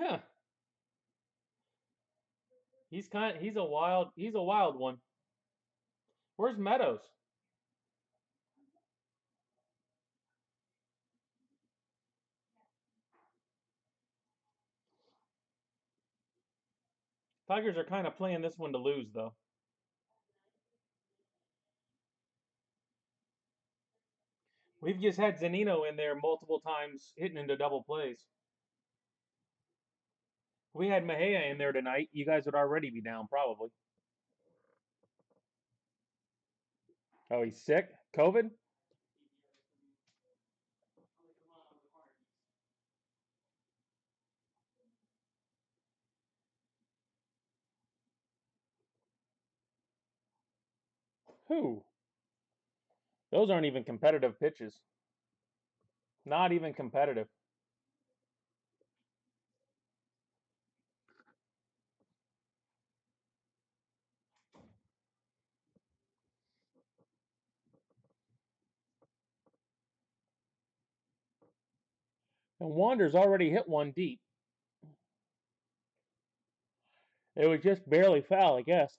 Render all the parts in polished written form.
Huh. He's a wild one. Where's Meadows? Tigers are kind of playing this one to lose though. We've just had Zanino in there multiple times hitting into double plays. If we had Mejia in there tonight, you guys would already be down probably. Oh, he's sick? COVID? Who? Those aren't even competitive pitches. Not even competitive. And Wander's already hit one deep. It was just barely foul, I guess.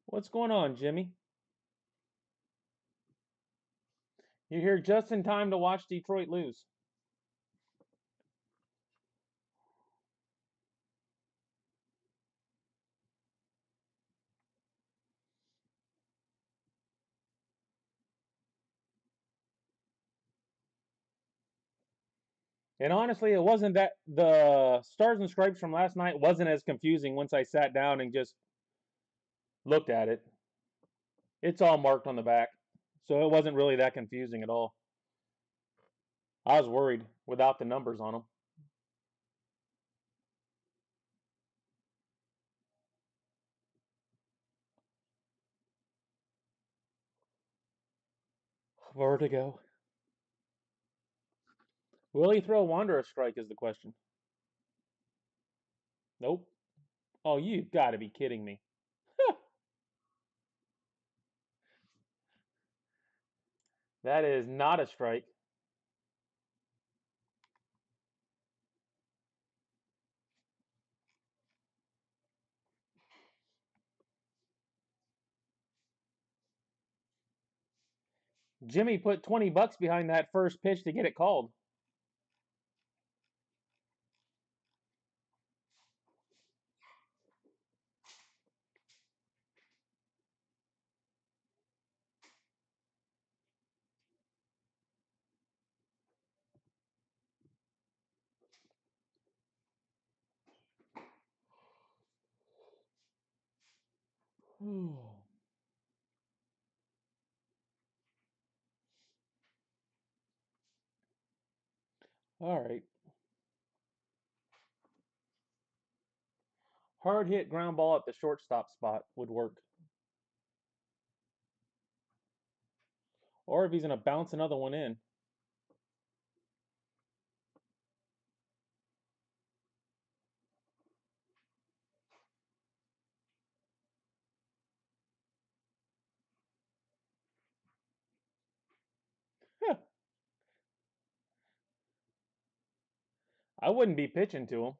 What's going on, Jimmy? You're here just in time to watch Detroit lose. And honestly, it wasn't that the Stars and Stripes from last night wasn't as confusing once I sat down and just looked at it. It's all marked on the back. So it wasn't really that confusing at all. I was worried without the numbers on them. Vertigo. Will he throw Wander a strike is the question. Nope. Oh, you've got to be kidding me. That is not a strike. Jimmy put 20 bucks behind that first pitch to get it called. All right. Hard hit ground ball at the shortstop spot would work. Or if he's going to bounce another one in. Huh. I wouldn't be pitching to him.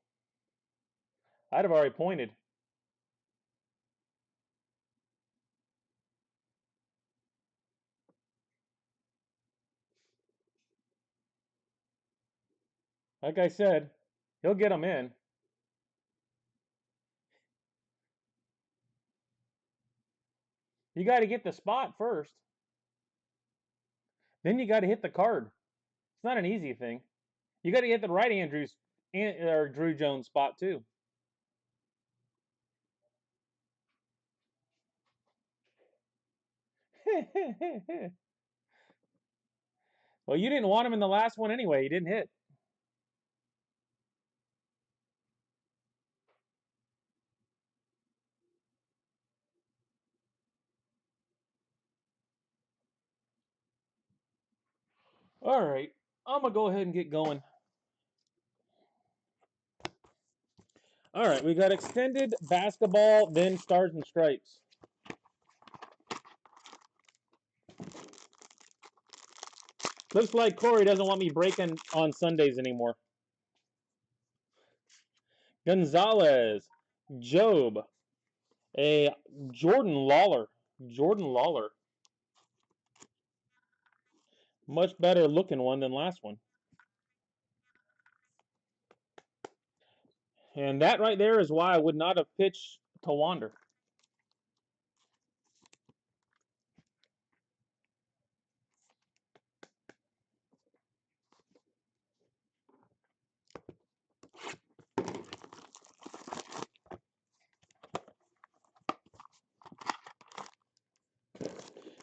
I'd have already pointed. Like I said, he'll get them in. You got to get the spot first. Then you got to hit the card. It's not an easy thing. You got to hit the right Andrews or Drew Jones spot too. Well, you didn't want him in the last one anyway. He didn't hit. All right. I'm going to go ahead and get going. All right. We got extended basketball, then Stars and Stripes. Looks like Corey doesn't want me breaking on Sundays anymore. Gonzalez, Job, a Jordan Lawler. Jordan Lawler. Much better looking one than last one. And that right there is why I would not have pitched to Wander.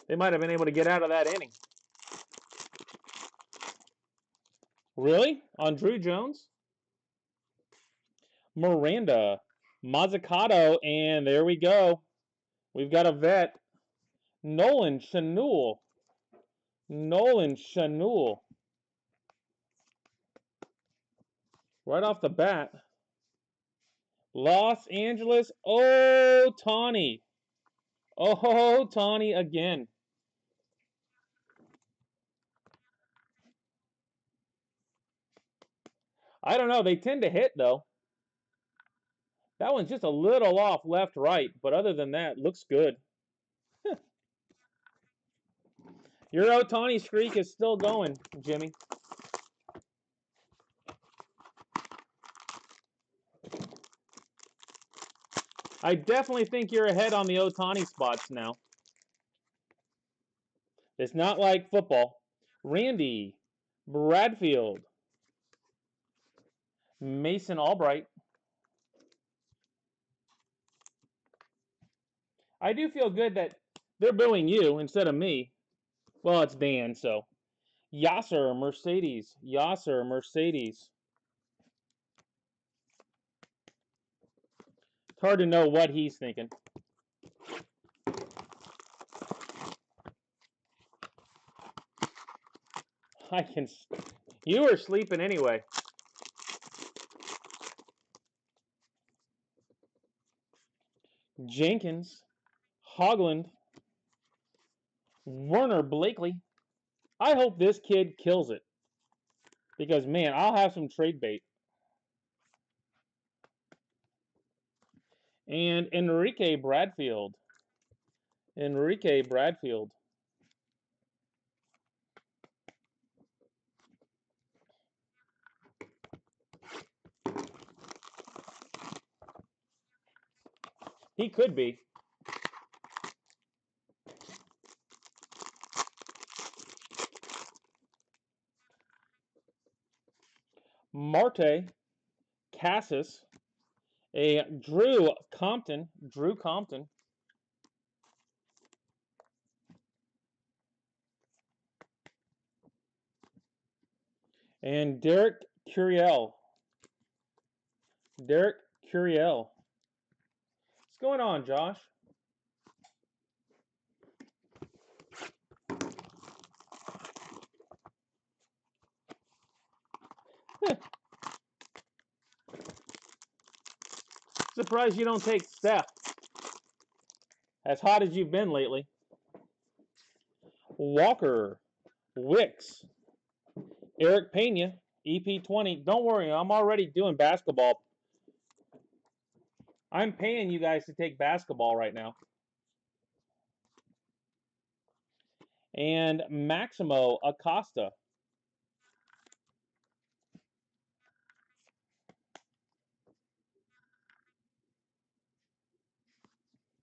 They might have been able to get out of that inning. Really? On Drew Jones? Miranda, Mazzucato, and there we go. We've got a vet. Nolan Schanuel. Nolan Schanuel. Right off the bat. Los Angeles. Oh, Tawny. Oh, Tawny again. I don't know. They tend to hit, though. That one's just a little off left, right. But other than that, looks good. Your Ohtani streak is still going, Jimmy. I definitely think you're ahead on the Ohtani spots now. It's not like football. Randy, Bradfield, Mason Albright. I do feel good that they're booing you instead of me. Well, it's Dan, so. Yasser Mercedes. Yasser Mercedes. It's hard to know what he's thinking. I can. You were sleeping anyway. Jenkins, Hogland, Werner Blakely. I hope this kid kills it. Because, man, I'll have some trade bait. And Enrique Bradfield. Enrique Bradfield. He could be. Marte, Cassis, a Drew Compton. And Derek Curiel. Derek Curiel. What's going on, Josh? Surprised you don't take Steph. As hot as you've been lately. Walker, Wicks, Eric Pena, EP20. Don't worry, I'm already doing basketball. I'm paying you guys to take basketball right now. And Maximo Acosta.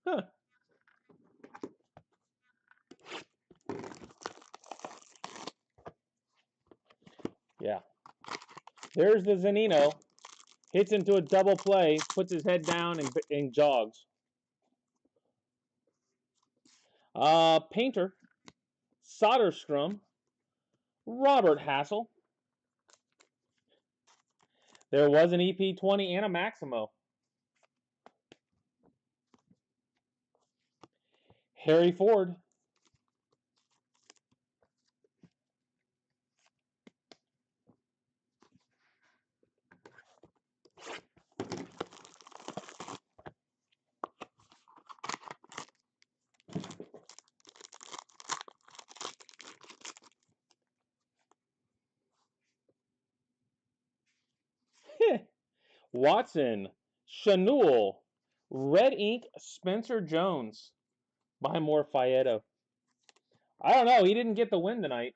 Huh. Yeah. There's the Zanino. Hits into a double play, puts his head down, and jogs. Painter, Soderstrom, Robert Hassel. There was an EP20 and a Maximo. Harry Ford. Watson, Chanul, Red Ink, Spencer Jones by Morfieto. I don't know. He didn't get the win tonight.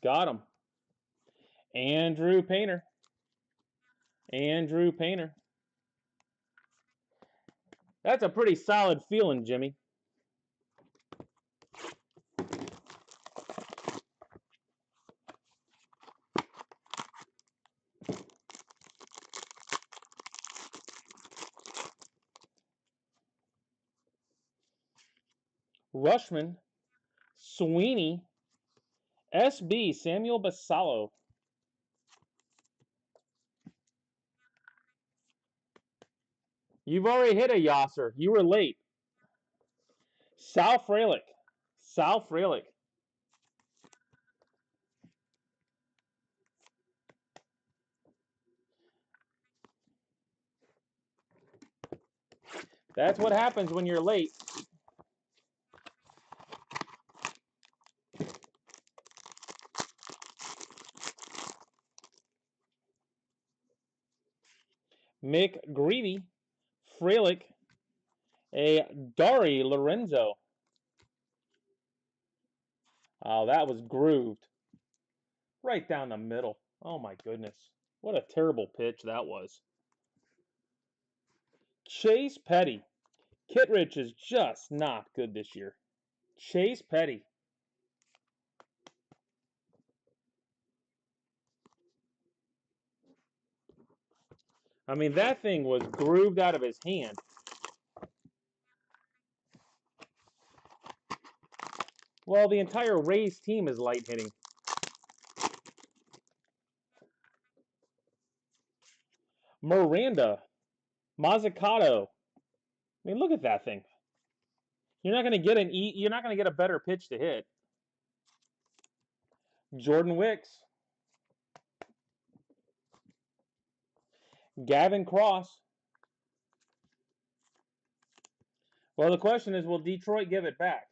Got him. Andrew Painter. Andrew Painter. That's a pretty solid feeling, Jimmy. Rushman, Sweeney, SB, Samuel Basallo. You've already hit a Yosser. You were late. Sal Frelick. Sal Frelick. That's what happens when you're late. McGreevy, Frelick, a Dari Lorenzo. Oh, that was grooved. Right down the middle. Oh my goodness. What a terrible pitch that was. Chase Petty. Kittredge is just not good this year. Chase Petty. I mean, that thing was grooved out of his hand. Well, the entire Rays team is light hitting. Miranda. Mazzucato. I mean, look at that thing. You're not going to get you're not going to get a better pitch to hit. Jordan Wicks. Gavin Cross. Well, the question is, will Detroit give it back?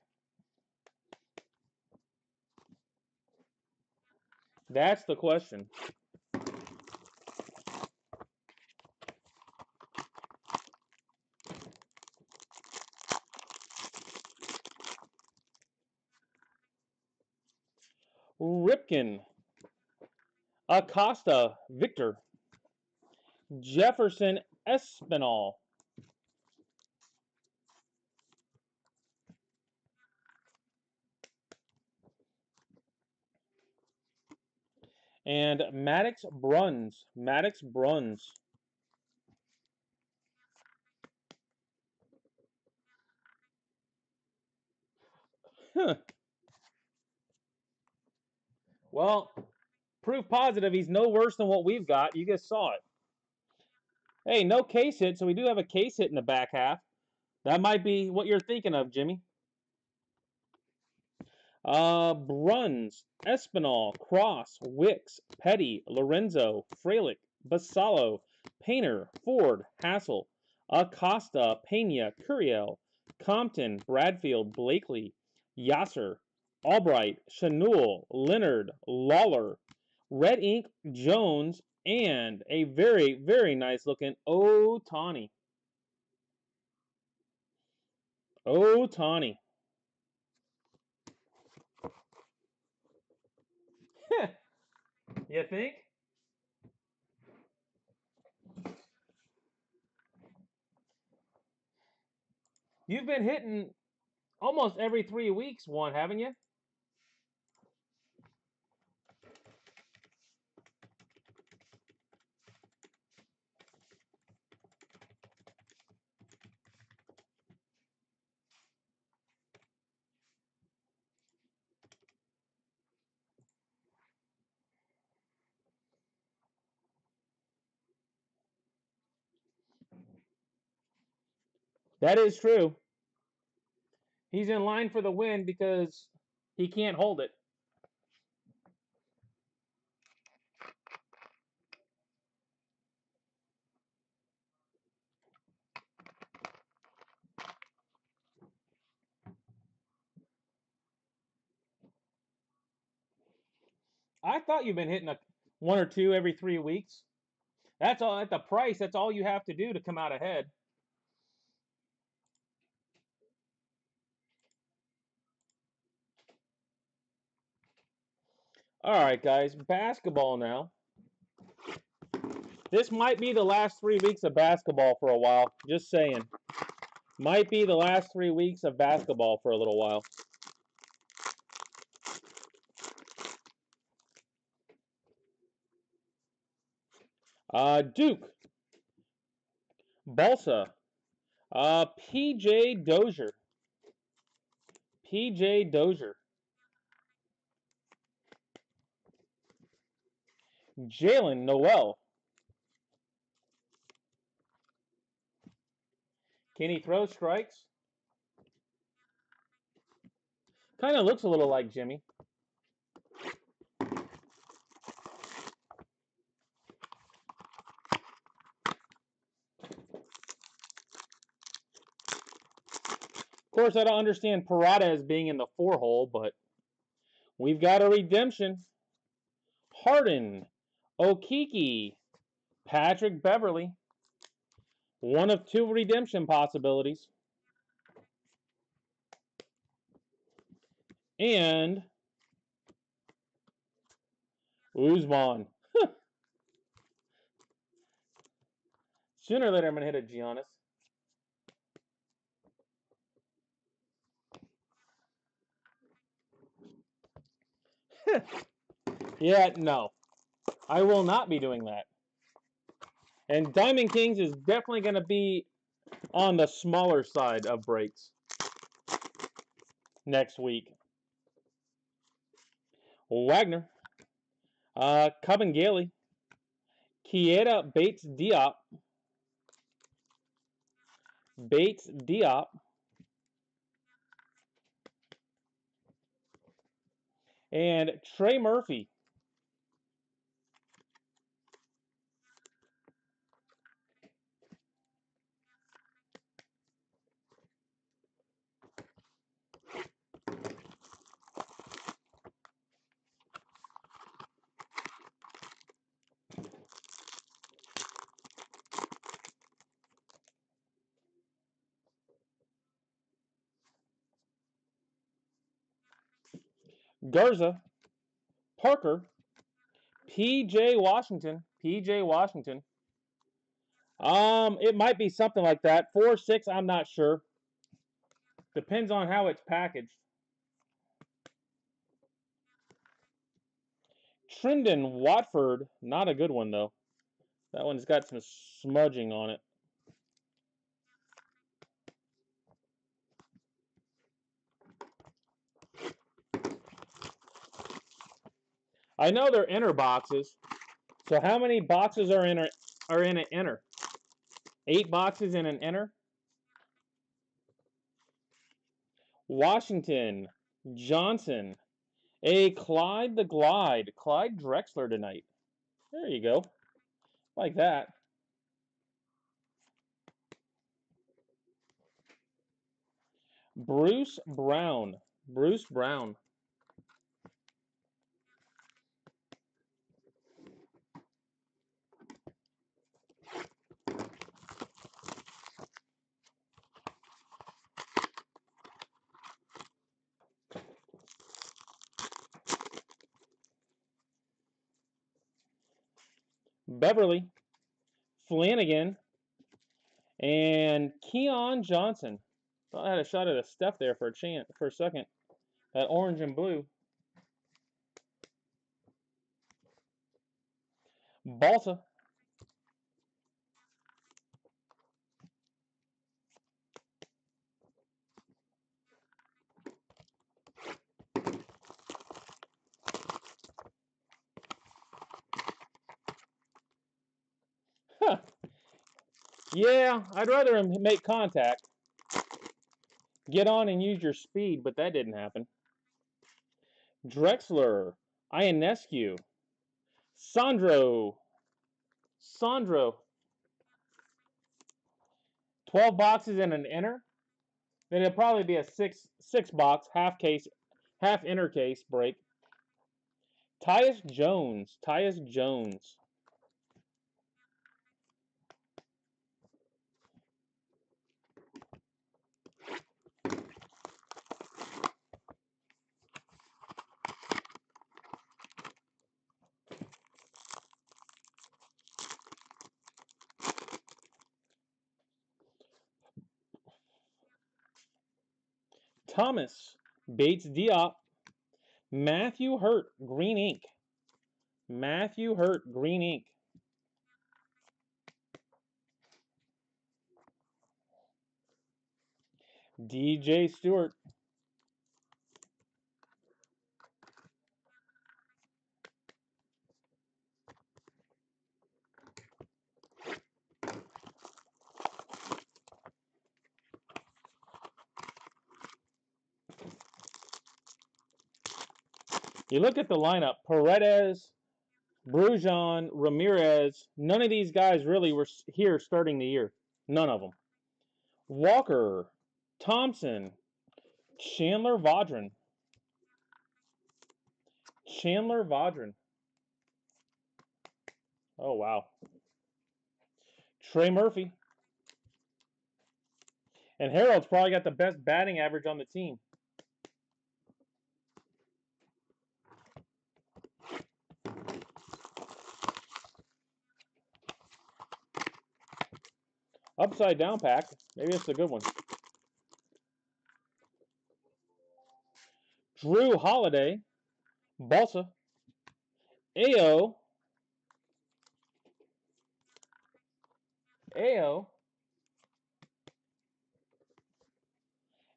That's the question. Ripken. Acosta, Victor. Jefferson Espinal. And Maddox Bruns. Maddox Bruns. Huh. Well, proof positive he's no worse than what we've got. You guys saw it. Hey, no case hit, so we do have a case hit in the back half. That might be what you're thinking of, Jimmy. Bruns, Espinal, Cross, Wicks, Petty, Lorenzo, Frelick, Basallo, Painter, Ford, Hassel, Acosta, Pena, Curiel, Compton, Bradfield, Blakely, Yasser, Albright, Chanul, Leonard, Lawler, Red Ink, Jones, and a very, very nice looking Ohtani. Ohtani. You think? You've been hitting almost every 3 weeks one, haven't you? That is true. He's in line for the win because he can't hold it. I thought you've been hitting one or two every 3 weeks. That's all at the price. That's all you have to do to come out ahead. All right, guys, basketball now. This might be the last 3 weeks of basketball for a while. Just saying. Might be the last 3 weeks of basketball for a little while. Duke. Balsa. PJ Dozier. PJ Dozier. Jalen Noel. Can he throw strikes? Kind of looks a little like Jimmy. Of course, I don't understand Parada being in the 4-hole, but we've got a redemption. Harden, Okiki, Patrick Beverly. One of two redemption possibilities. And Uzman. Sooner or later, I'm going to hit a Giannis. Yeah, no. I will not be doing that. And Diamond Kings is definitely going to be on the smaller side of breaks next week. Wagner. Cubbin Gailey. Kieta Bates Diop. Bates Diop. And Trey Murphy. Garza. Parker. PJ Washington. PJ Washington. It might be something like that. 4-6, I'm not sure. Depends on how it's packaged. Trendon Watford, not a good one though. That one's got some smudging on it. I know they're inner boxes. So how many boxes are in an inner? 8 boxes in an inner. Washington, Johnson, a Clyde the Glide, Clyde Drexler tonight. There you go, like that. Bruce Brown, Bruce Brown. Beverly, Flanagan, and Keon Johnson. Thought I had a shot at a Steph there for a second. That orange and blue. Balsa. Huh. Yeah, I'd rather him make contact. Get on and use your speed, but that didn't happen. Drexler, Ionescu, Sandro. 12 boxes in an inner. Then it'll probably be a six box half inner case break. Tyus Jones. Tyus Jones. Thomas. Bates Diop. Matthew Hurt. Green ink. Matthew Hurt. Green ink. DJ Stewart. You look at the lineup. Paredes, Brujon, Ramirez. None of these guys really were here starting the year. None of them. Walker, Thompson, Chandler Vaudrin. Chandler Vaudrin. Oh, wow. Trey Murphy. And Harold's probably got the best batting average on the team. Upside down pack. Maybe it's a good one. Drew Holiday. Balsa. Ao.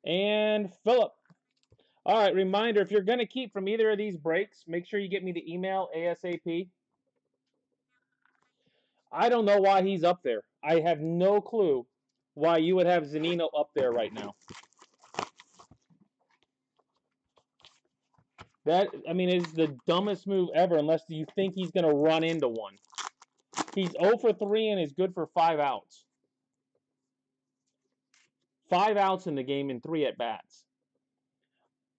And Phillip. All right, reminder, if you're going to keep from either of these breaks, make sure you get me the email ASAP. I don't know why he's up there. I have no clue why you would have Zunino up there right now. That, I mean, is the dumbest move ever unless you think he's going to run into one. He's 0 for 3 and is good for 5 outs. 5 outs in the game in 3 at-bats.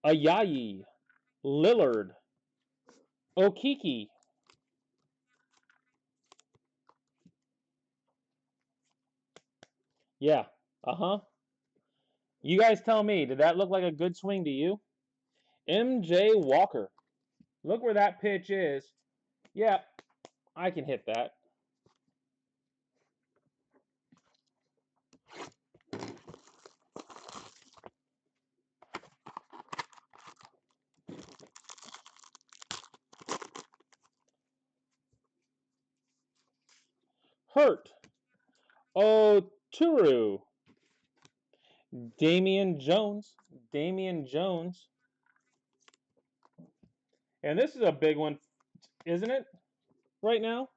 Ayayi, Lillard, Okiki. Yeah, uh-huh. You guys tell me, did that look like a good swing to you? MJ Walker. Look where that pitch is. Yeah, I can hit that. Hurt. Oturu. Damian Jones. Damian Jones. And this is a big one, isn't it? Right now?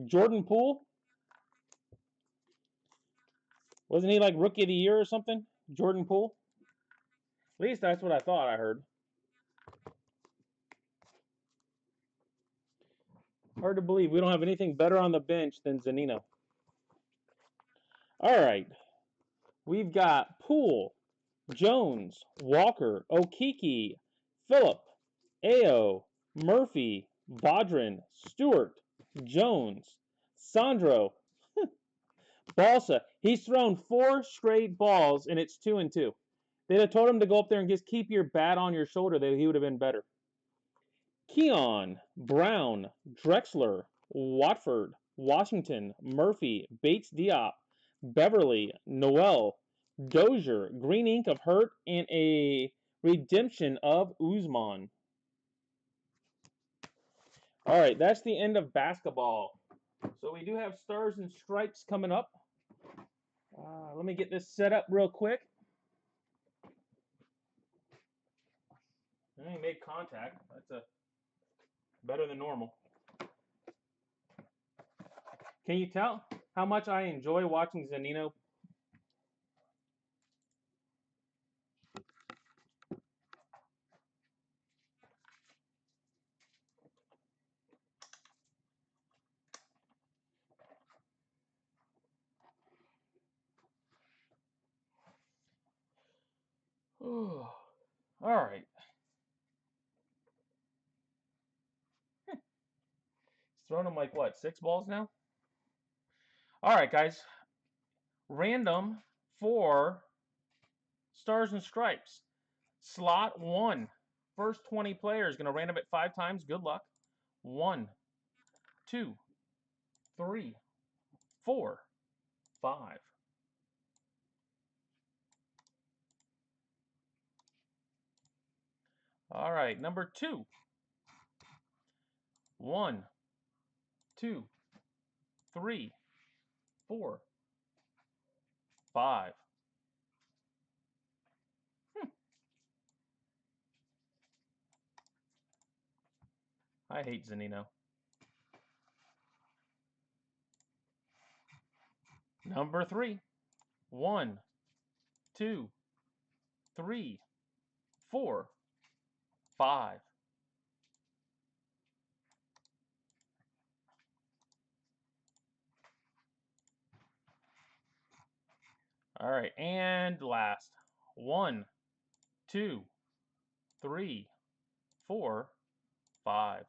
Jordan Poole. Wasn't he like Rookie of the Year or something? Jordan Poole? At least that's what I thought I heard. Hard to believe we don't have anything better on the bench than Zunino. All right. We've got Poole, Jones, Walker, Okiki, Phillip, Ao, Murphy, Vaudrin, Stewart, Jones, Sandro, Balsa. He's thrown 4 straight balls, and it's 2-2. They'd have told him to go up there and just keep your bat on your shoulder. He would have been better. Keon, Brown, Drexler, Watford, Washington, Murphy, Bates Diop, Beverly, Noel, Dozier, green ink of Hurt, and a redemption of Uzman. All right, that's the end of basketball. So we do have Stars and Stripes coming up. Let me get this set up real quick. I made contact. That's better than normal. Can you tell how much I enjoy watching Zunino? All right. doing them like what, 6 balls now? All right, guys. Random for Stars and Stripes. Slot 1. First 20 players. Going to random it 5 times. Good luck. 1, 2, 3, 4, 5. All right, number 2. 1, 2, 3, 4, 5. I hate Zanino. Number 3. 1, 2, 3, 4, 5. All right, and last. 1, 2, 3, 4, 5.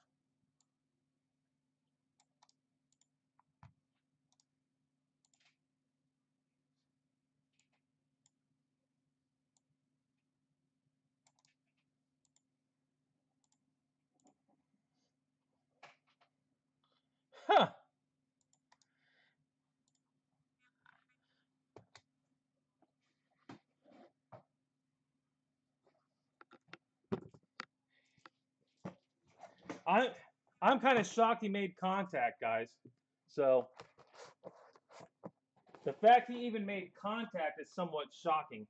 Huh. I'm kind of shocked he made contact, guys. So the fact he even made contact is somewhat shocking.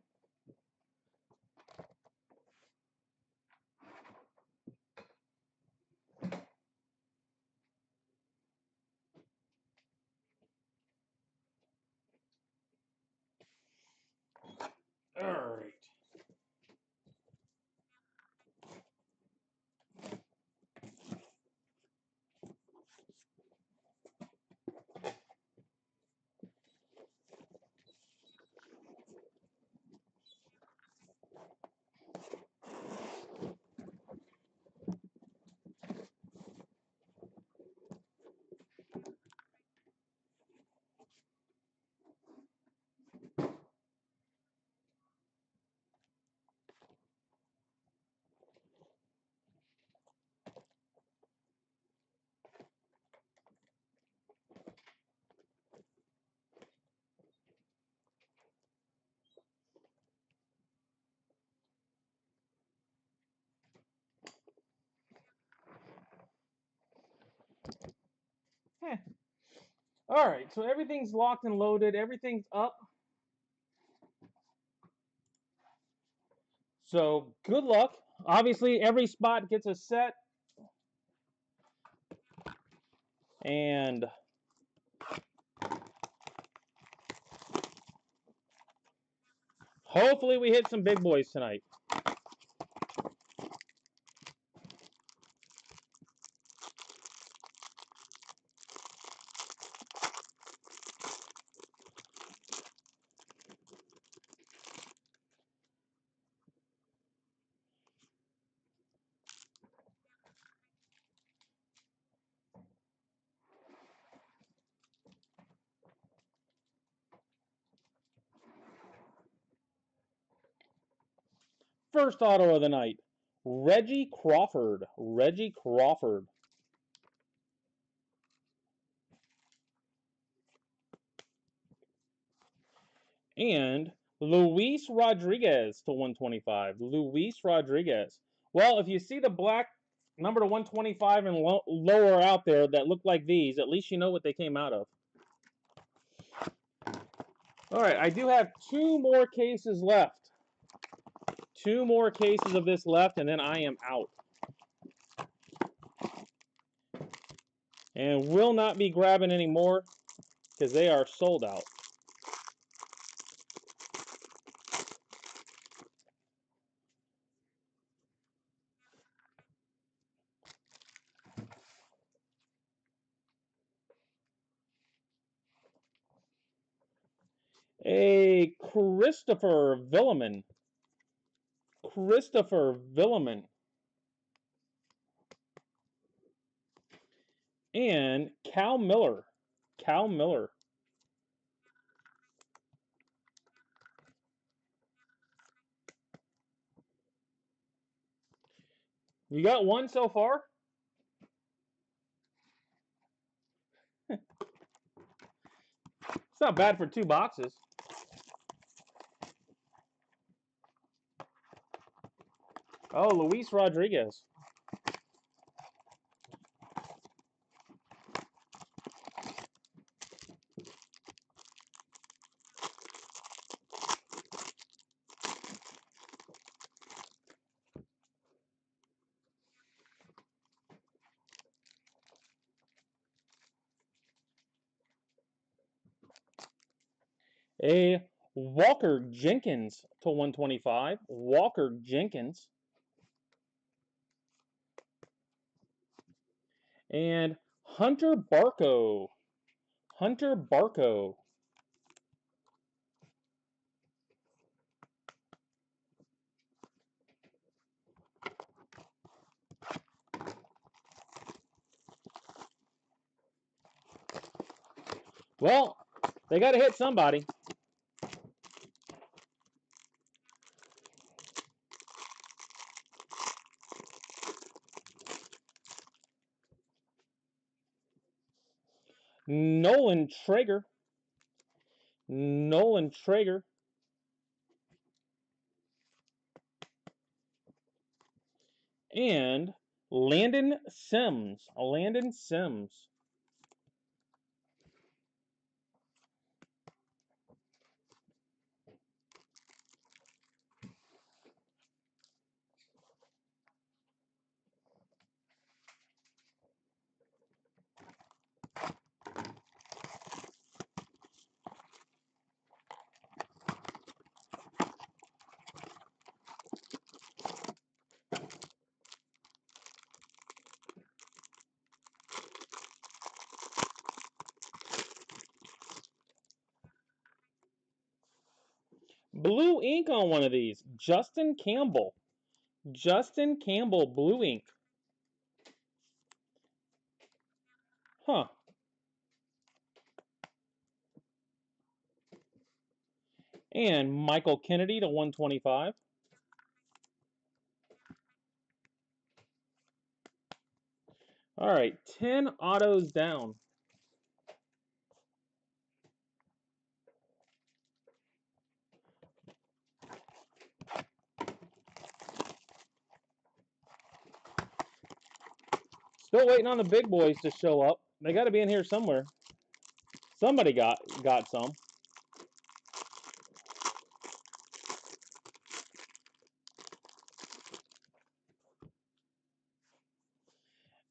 All right. Heh. All right, so everything's locked and loaded. Everything's up. So good luck. Obviously, every spot gets a set. And hopefully we hit some big boys tonight. First auto of the night. Reggie Crawford. Reggie Crawford. And Luis Rodriguez to 125. Luis Rodriguez. Well, if you see the black number to 125 and lower out there that look like these, at least you know what they came out of. All right, I do have 2 more cases left. 2 more cases of this left, and then I am out. And will not be grabbing any more because they are sold out. A Christopher Villeman. Christopher Villeman. And Cal Miller. Cal Miller. You got one so far? It's not bad for 2 boxes. Oh, Luis Rodriguez. A Walker Jenkins to 125. Walker Jenkins. And Hunter Barco. Hunter Barco. Well, they got to hit somebody. Nolan Traeger. Nolan Traeger. And Landon Sims. Landon Sims. Blue ink on one of these. Justin Campbell. Justin Campbell, blue ink. Huh. And Michael Kennedy to 125. All right, 10 autos down. Still waiting on the big boys to show up. They got to be in here somewhere. Somebody got some.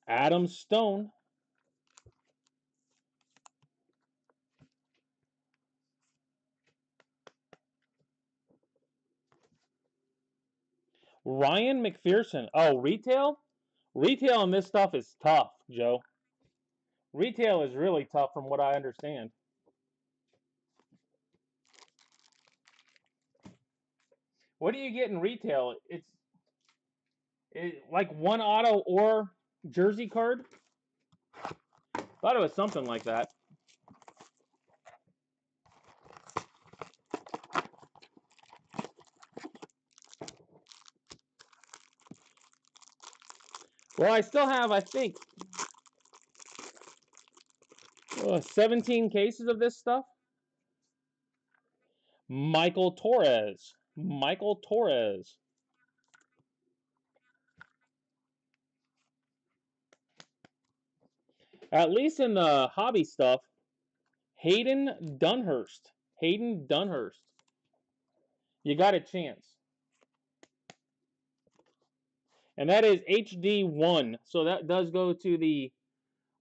Adam Stone. Ryan McPherson. Oh, retail? Retail on this stuff is tough, Joe. Retail is really tough from what I understand. What do you get in retail? It's like one auto or jersey card? Thought it was something like that. Well, I still have, I think, 17 cases of this stuff. Michael Torres. Michael Torres. At least in the hobby stuff, Hayden Dunhurst. Hayden Dunhurst. You got a chance. And that is HD1. So that does go to the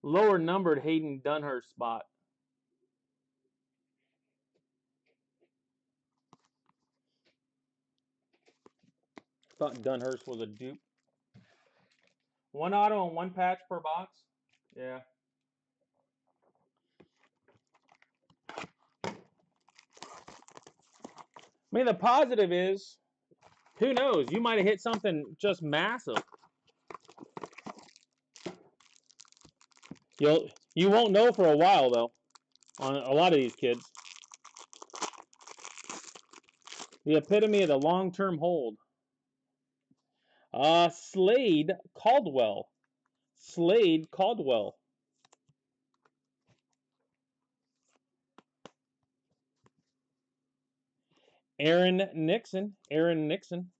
lower numbered Hayden Dunhurst spot. Thought Dunhurst was a dupe. One auto and one patch per box. Yeah. I mean, the positive is, who knows? You might have hit something just massive. You won't know for a while though on a lot of these kids. The epitome of the long-term hold. Slade Caldwell. Slade Caldwell. Aaron Nixon. Aaron Nixon.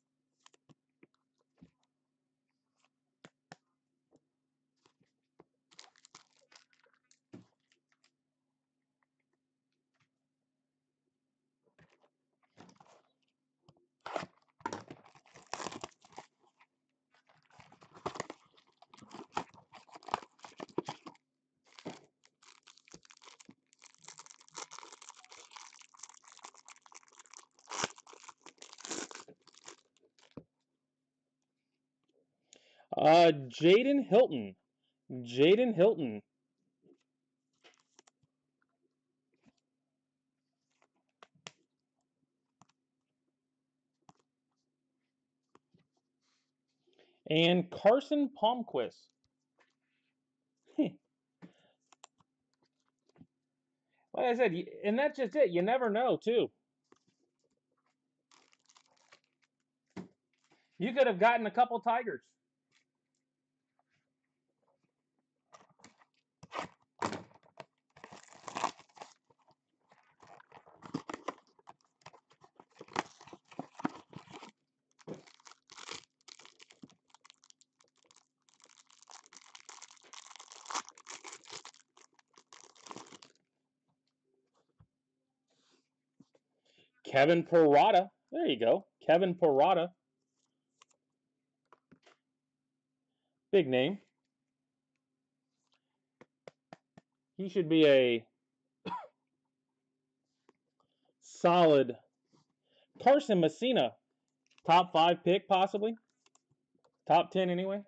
Jaden Hilton. Jaden Hilton. And Carson Palmquist. Like I said, and that's just it. You never know, too. You could have gotten a couple Tigers. Kevin Parada. There you go. Kevin Parada. Big name. He should be a solid Carson Messina. Top 5 pick, possibly. Top 10, anyway.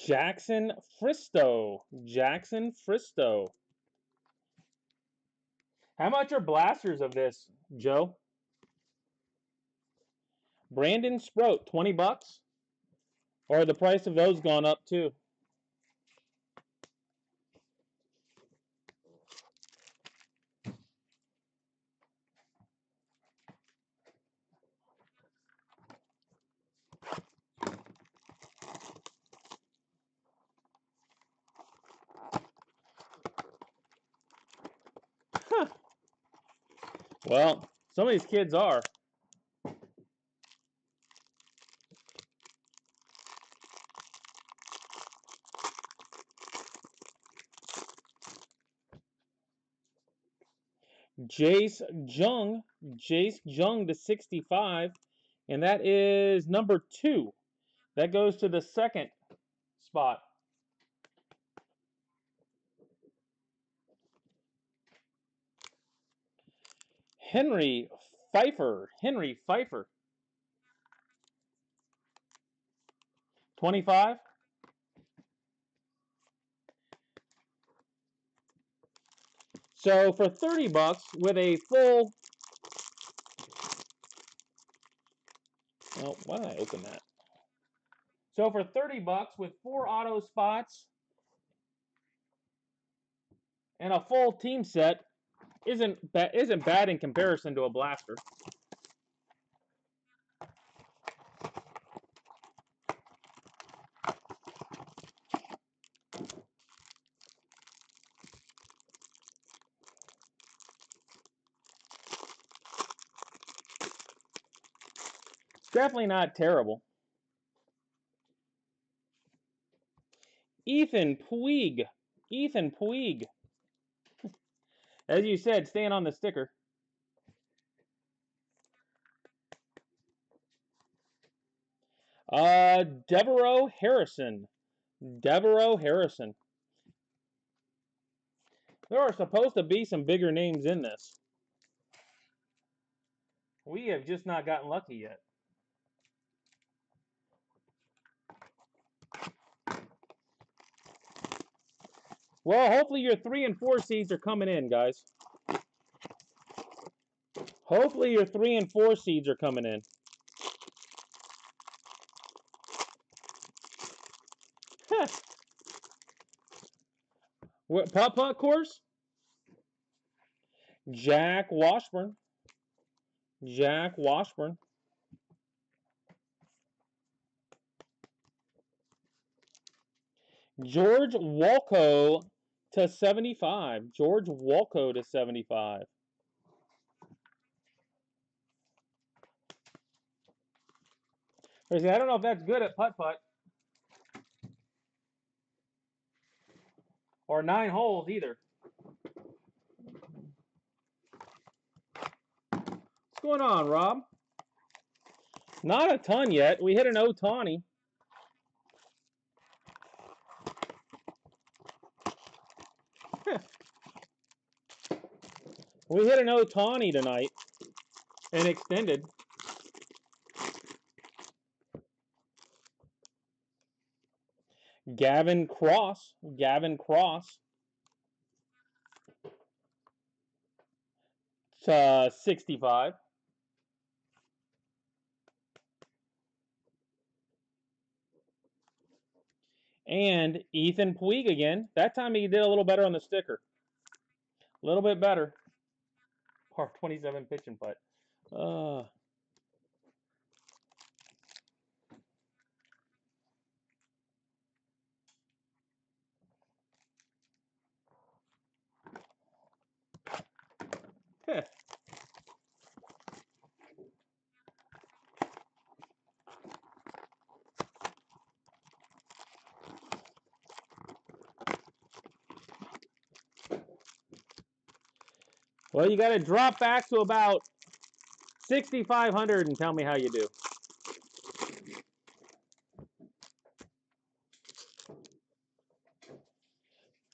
Jackson Fristow. Jackson Fristow. How much are blasters of this, Joe? Brandon Sproat, $20? Or the price of those gone up too? Huh. Well, some of these kids are. Jace Jung to 65, and that is number 2. That goes to the second spot. Henry Pfeiffer. 25. So for $30 with a full. Oh, why did I open that? So for $30 with 4 auto spots and a full team set isn't bad in comparison to a blaster. Definitely not terrible. Ethan Puig. As you said, staying on the sticker. Devereaux Harrison. Devereaux Harrison. There are supposed to be some bigger names in this. We have just not gotten lucky yet. Well, hopefully your 3 and 4 seeds are coming in, guys. Hopefully your 3 and 4 seeds are coming in. What putt course? Jack Washburn. Jack Washburn. George Walco to 75. George Walco to 75. I don't know if that's good at putt-putt. Or 9 holes either. What's going on, Rob? Not a ton yet. We hit an Ohtani. We hit an Ohtani tonight. And extended. Gavin Cross. Gavin Cross. 65. And Ethan Puig again. That time he did a little better on the sticker. A little bit better. Par 27 pitch and putt. Well, you got to drop back to about 6,500 and tell me how you do.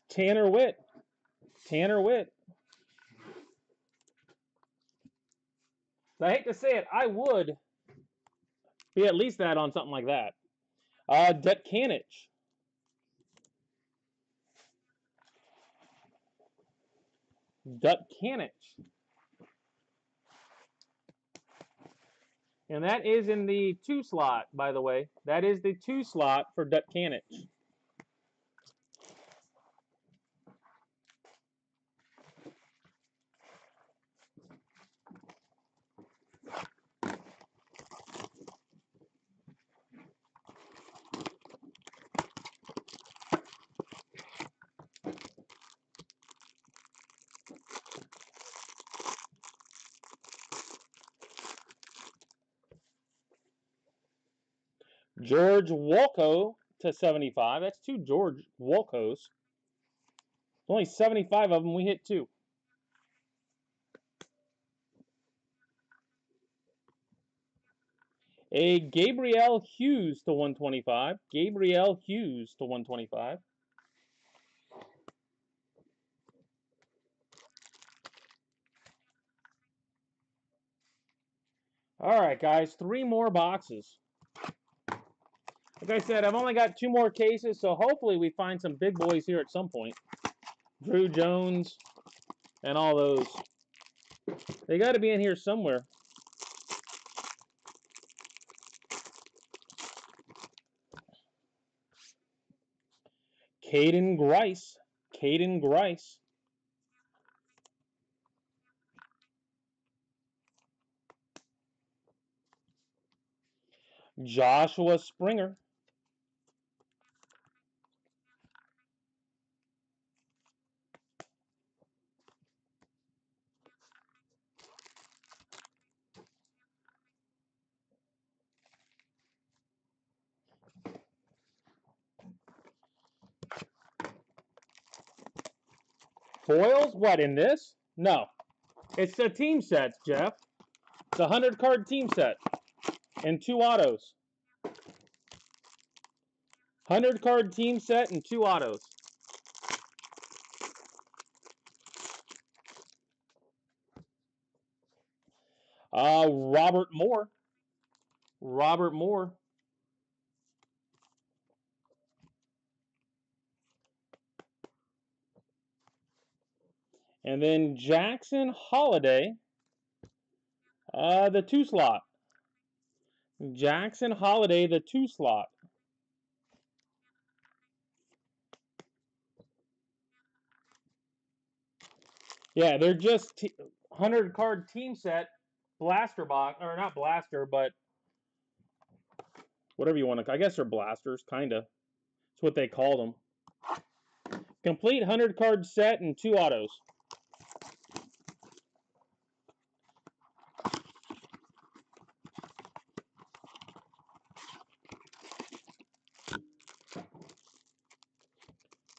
Tanner Witt. Tanner Witt. I hate to say it, I would be at least that on something like that. Dutkanich. Dutkanich. And that is in the 2 slot, by the way. That is the 2 slot for Dutkanich. George Walco to 75. That's 2 George Walcos. Only 75 of them. We hit 2. A Gabriel Hughes to 125. Gabriel Hughes to 125. All right, guys. 3 more boxes. Like I said, I've only got 2 more cases, so hopefully we find some big boys here at some point. Drew Jones and all those. They got to be in here somewhere. Caden Grice. Caden Grice. Joshua Springer. Foils? What, in this? No. It's the team sets, Jeff. It's a 100-card team set. And 2 autos. 100-card team set and 2 autos. Robert Moore. Robert Moore. And then Jackson Holiday. The 2 slot. Jackson Holiday, the 2 slot. Yeah, they're just 100-card team set blaster box, or not blaster, but whatever you want to. I guess they're blasters, kind of. That's what they call them. Complete 100-card set and 2 autos.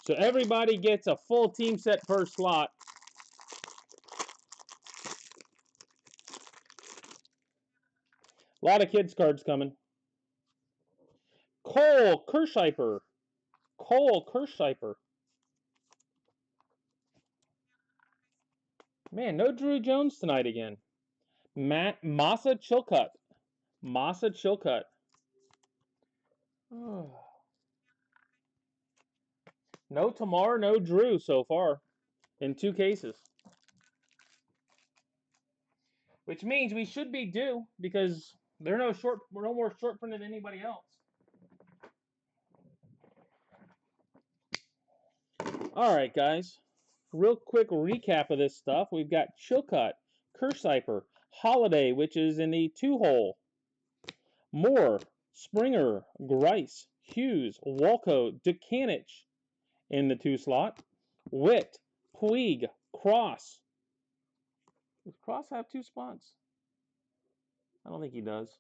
So everybody gets a full team set per slot. A lot of kids cards coming. Cole Kirscheiper. Cole Kirscheiper. Man, no Drew Jones tonight again. Massa Chilcutt. Massa Chilcutt. No Tamar, no Drew so far in 2 cases. Which means we should be due because we're no more short printed than anybody else. All right, guys. Real quick recap of this stuff. We've got Chilcutt, Kirscheiper, Holiday, which is in the 2-hole. Moore, Springer, Grice, Hughes, Walco, Dukanich in the 2 slot. Witt, Puig, Cross. Does Cross have 2 spots? I don't think he does.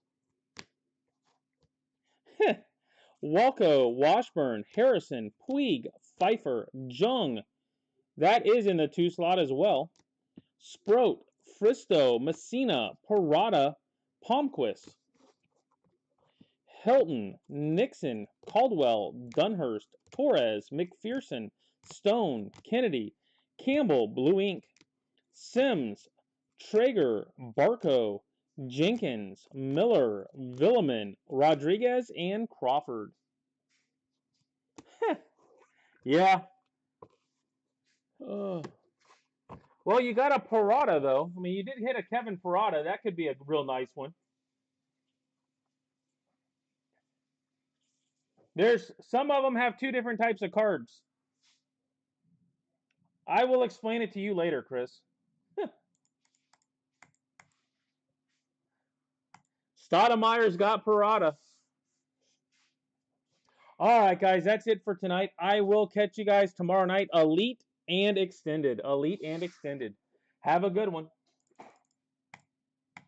Walco, Washburn, Harrison, Puig, Pfeiffer, Jung. That is in the 2 slot as well. Sproat, Fristo, Messina, Parada, Palmquist. Hilton, Nixon, Caldwell, Dunhurst, Torres, McPherson, Stone, Kennedy, Campbell, Blue Ink, Sims, Traeger, Barco, Jenkins, Miller, Villeman, Rodriguez, and Crawford. Yeah. Well, you got a Parada, though. I mean, you did hit a Kevin Parada. That could be a real nice one. There's some of them have 2 different types of cards. I will explain it to you later, Chris. Stoudemire's got Parada. All right, guys, that's it for tonight. I will catch you guys tomorrow night. Elite and Extended. Elite and Extended. Have a good one.